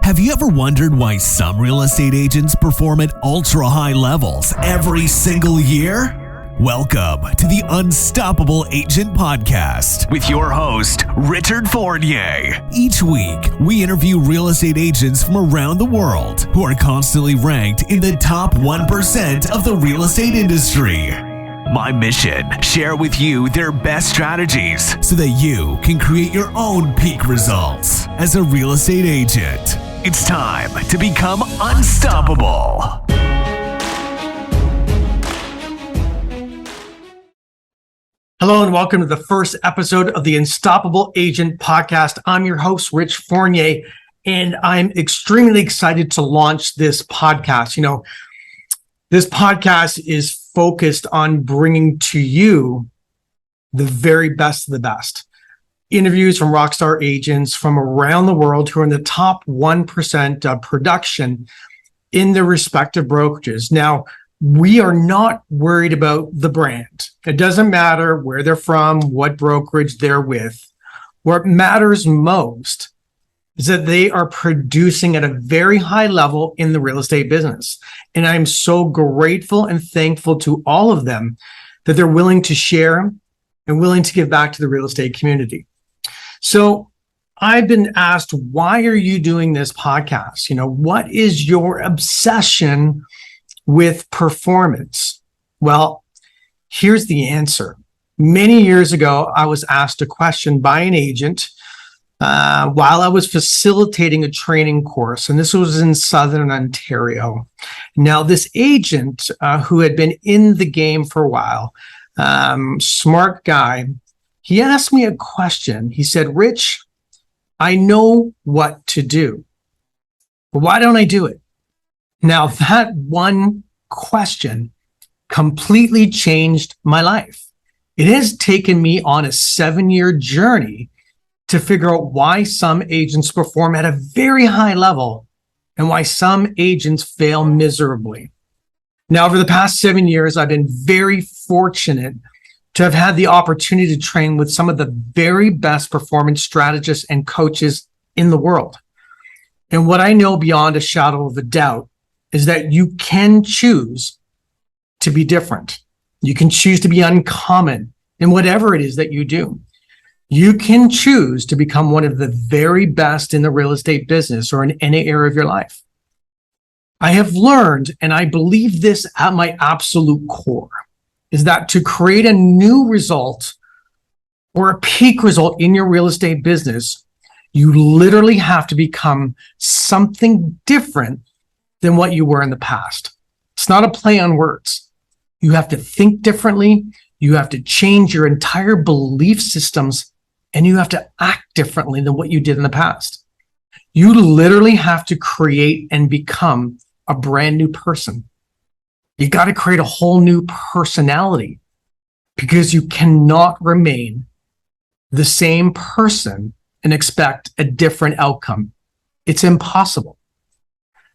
Have you ever wondered why some real estate agents perform at ultra-high levels every single year? Welcome to the Unstoppable Agent Podcast with your host, Rich Fournier. Each week, we interview real estate agents from around the world who are constantly ranked in the top 1% of the real estate industry. My mission, share with you their best strategies so that you can create your own peak results as a real estate agent. It's time to become unstoppable. Hello and welcome to the first episode of the Unstoppable Agent Podcast. I'm your host, Rich Fournier, and I'm extremely excited to launch this podcast. You know, this podcast is focused on bringing to you the very best of the best. Interviews from rockstar agents from around the world who are in the top 1% of production in their respective brokerages. Now, we are not worried about the brand. It doesn't matter where they're from, what brokerage they're with. What matters most is that they are producing at a very high level in the real estate business. And I'm so grateful and thankful to all of them that they're willing to share and willing to give back to the real estate community. So I've been asked, why are you doing this podcast? You know, what is your obsession with performance? Well, here's the answer. Many years ago, I was asked a question by an agent while I was facilitating a training course, and this was in Southern Ontario. Now, this agent who had been in the game for a while, smart guy, he asked me a question. He said, Rich, I know what to do, but why don't I do it? Now, that one question completely changed my life. It has taken me on a 7-year journey to figure out why some agents perform at a very high level and why some agents fail miserably. Now, over the past 7 years, I've been very fortunate to have had the opportunity to train with some of the very best performance strategists and coaches in the world. And what I know beyond a shadow of a doubt is that you can choose to be different. You can choose to be uncommon in whatever it is that you do. You can choose to become one of the very best in the real estate business or in any area of your life. I have learned, and I believe this at my absolute core, is that to create a new result or a peak result in your real estate business, you literally have to become something different than what you were in the past. It's not a play on words. You have to think differently. You have to change your entire belief systems, and you have to act differently than what you did in the past. You literally have to create and become a brand new person. You got to create a whole new personality because you cannot remain the same person and expect a different outcome. It's impossible.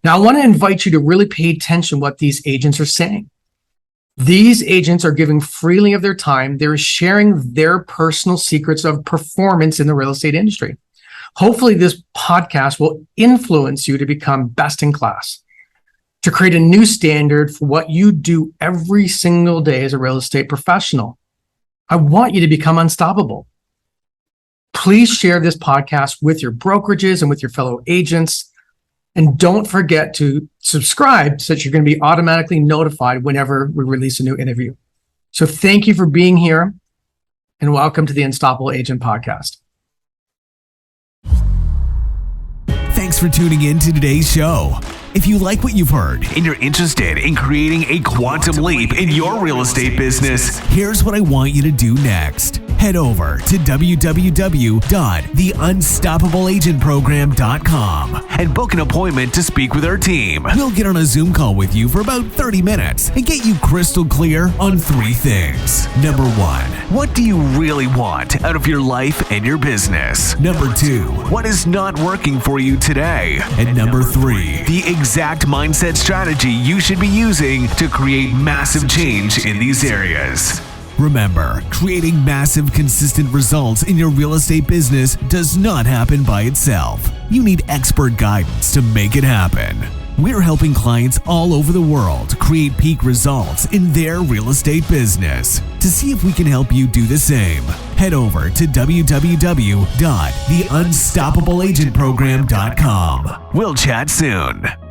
Now, I want to invite you to really pay attention to what these agents are saying. These agents are giving freely of their time. They're sharing their personal secrets of performance in the real estate industry. Hopefully, this podcast will influence you to become best in class, to create a new standard for what you do every single day as a real estate professional. I want you to become unstoppable. Please share this podcast with your brokerages and with your fellow agents. And don't forget to subscribe so that you're going to be automatically notified whenever we release a new interview. So thank you for being here and welcome to the Unstoppable Agent Podcast. Thanks for tuning in to today's show. If you like what you've heard and you're interested in creating a quantum leap in your real estate business, here's what I want you to do next. Head over to www.theunstoppableagentprogram.com and book an appointment to speak with our team. We'll get on a Zoom call with you for about 30 minutes and get you crystal clear on 3 things. Number 1, what do you really want out of your life and your business? Number 2, what is not working for you today? And number 3, the exact mindset strategy you should be using to create massive change in these areas. Remember, creating massive, consistent results in your real estate business does not happen by itself. You need expert guidance to make it happen. We're helping clients all over the world create peak results in their real estate business. To see if we can help you do the same, head over to www.theunstoppableagentprogram.com. We'll chat soon.